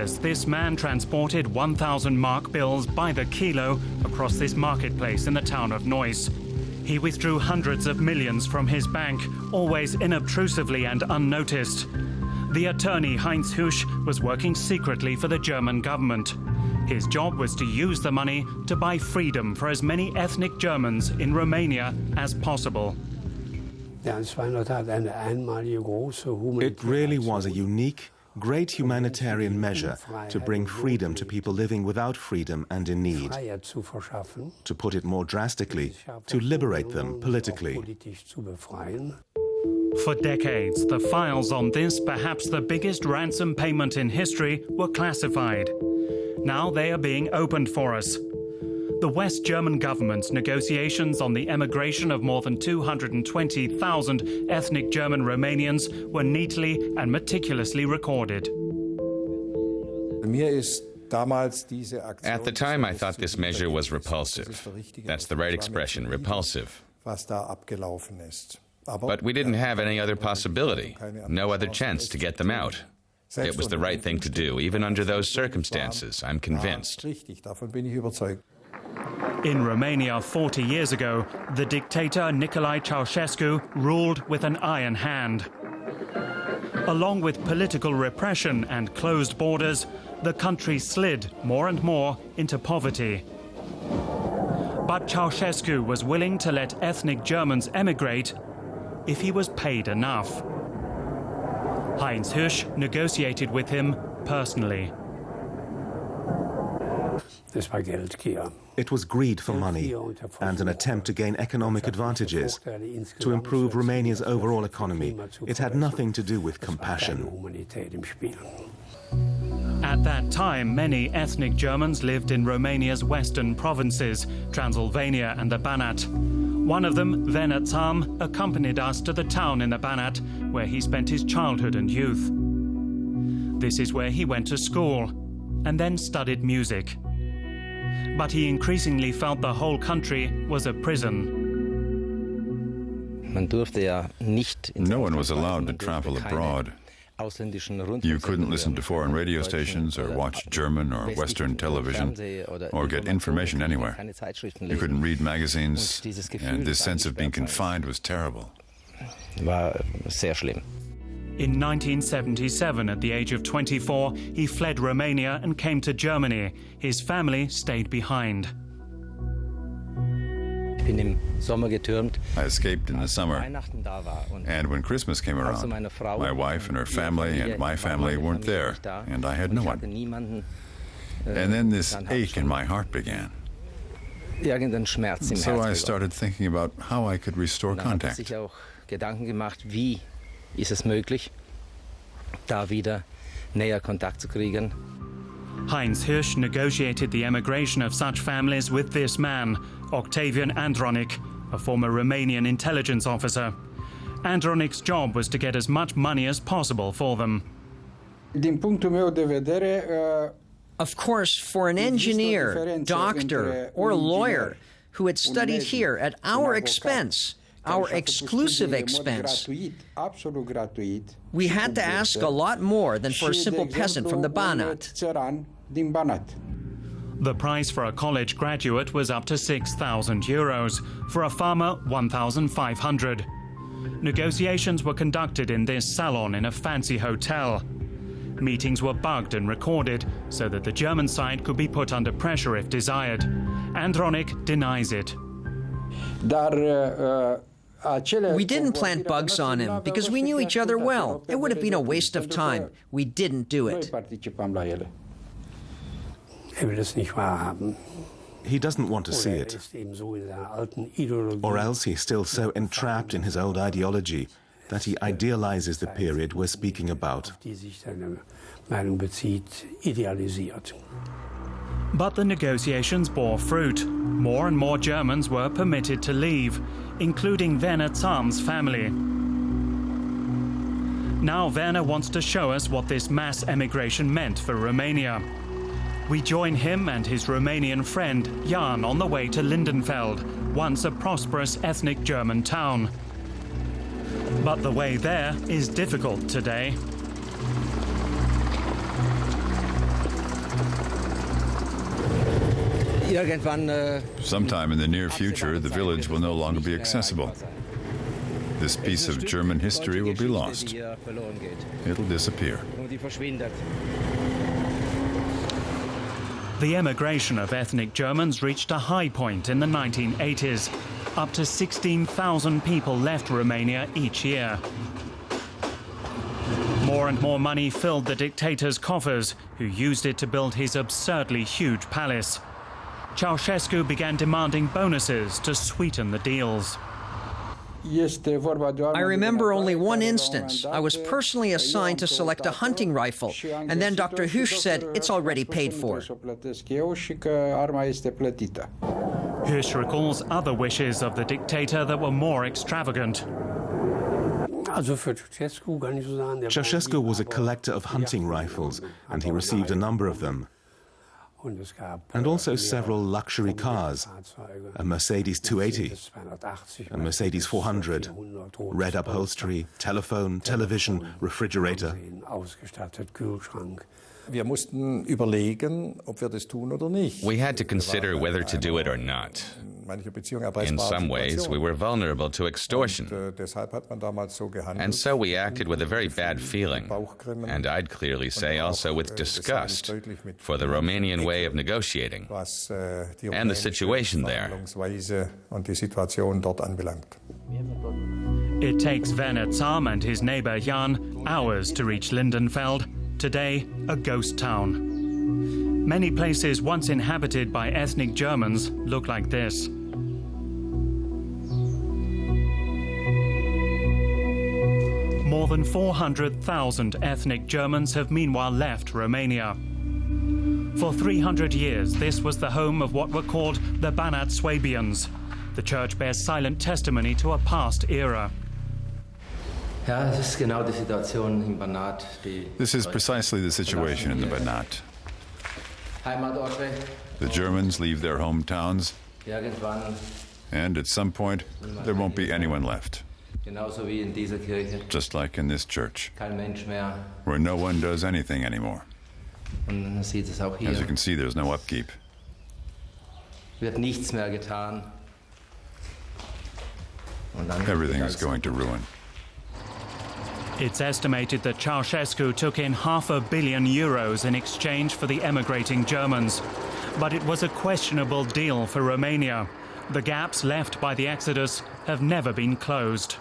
hours, this man transported 1,000 mark bills by the kilo across this marketplace in the town of Neuss. He withdrew hundreds of millions from his bank, always inobtrusively and unnoticed. The attorney Heinz Günther Hüsch was working secretly for the German government. His job was to use the money to buy freedom for as many ethnic Germans in Romania as possible. It really was a unique, great humanitarian measure to bring freedom to people living without freedom and in need. To put it more drastically, to liberate them politically. For decades, the files on this, perhaps the biggest ransom payment in history, were classified. Now they are being opened for us. The West German government's negotiations on the emigration of more than 220,000 ethnic German Romanians were neatly and meticulously recorded. At the time, I thought this measure was repulsive. That's the right expression, repulsive. But we didn't have any other possibility, no other chance to get them out. It was the right thing to do, even under those circumstances, I'm convinced. In Romania 40 years ago, the dictator Nicolae Ceauşescu ruled with an iron hand. Along with political repression and closed borders, the country slid more and more into poverty. But Ceauşescu was willing to let ethnic Germans emigrate if he was paid enough. Heinz Hüsch negotiated with him personally. It was greed for money and an attempt to gain economic advantages, to improve Romania's overall economy. It had nothing to do with compassion. At that time, many ethnic Germans lived in Romania's western provinces, Transylvania and the Banat. One of them, Werner Zahm, accompanied us to the town in the Banat, where he spent his childhood and youth. This is where he went to school and then studied music. But he increasingly felt the whole country was a prison. No one was allowed to travel abroad. You couldn't listen to foreign radio stations or watch German or Western television or get information anywhere. You couldn't read magazines, and this sense of being confined was terrible. In 1977, at the age of 24, he fled Romania and came to Germany. His family stayed behind. I escaped in the summer, and when Christmas came around, my wife and her family and my family weren't there, and I had no one. And then this ache in my heart began. So I started thinking about how I could restore contact. Heinz Hüsch negotiated the emigration of such families with this man, Octavian Andronic, a former Romanian intelligence officer. Andronic's job was to get as much money as possible for them. Of course, for an engineer, doctor, or lawyer who had studied here at our expense, our exclusive expense, we had to ask a lot more than for a simple peasant from the Banat. The price for a college graduate was up to 6,000 euros, for a farmer 1,500. Negotiations were conducted in this salon in a fancy hotel. Meetings were bugged and recorded so that the German side could be put under pressure if desired. Andronic denies it. We didn't plant bugs on him because we knew each other well. It would have been a waste of time. We didn't do it. He doesn't want to see it. Or else he's still so entrapped in his old ideology that he idealizes the period we're speaking about. But the negotiations bore fruit. More and more Germans were permitted to leave, including Werner Zahm's family. Now Werner wants to show us what this mass emigration meant for Romania. We join him and his Romanian friend Jan on the way to Lindenfeld, once a prosperous ethnic German town. But the way there is difficult today. Sometime in the near future, the village will no longer be accessible. This piece of German history will be lost. It'll disappear. The emigration of ethnic Germans reached a high point in the 1980s. Up to 16,000 people left Romania each year. More and more money filled the dictator's coffers, who used it to build his absurdly huge palace. Ceauşescu began demanding bonuses to sweeten the deals. I remember only one instance. I was personally assigned to select a hunting rifle, and then Dr. Hüsch said it's already paid for. Hüsch recalls other wishes of the dictator that were more extravagant. Ceauşescu was a collector of hunting rifles, and he received a number of them. And also several luxury cars, a Mercedes 280, a Mercedes 400, red upholstery, telephone, television, refrigerator. We had to consider whether to do it or not. In some ways, we were vulnerable to extortion. And so we acted with a very bad feeling, and I'd clearly say also with disgust for the Romanian way of negotiating and the situation there. It takes Werner Zahm and his neighbor Jan hours to reach Lindenfeld, today a ghost town. Many places once inhabited by ethnic Germans look like this. More than 400,000 ethnic Germans have meanwhile left Romania. For 300 years, this was the home of what were called the Banat Swabians. The church bears silent testimony to a past era. This is precisely the situation in the Banat. The Germans leave their hometowns, and at some point, there won't be anyone left. Just like in this church, where no one does anything anymore. As you can see, there's no upkeep. Everything is going to ruin. It's estimated that Ceauşescu took in €500 million in exchange for the emigrating Germans. But it was a questionable deal for Romania. The gaps left by the exodus have never been closed.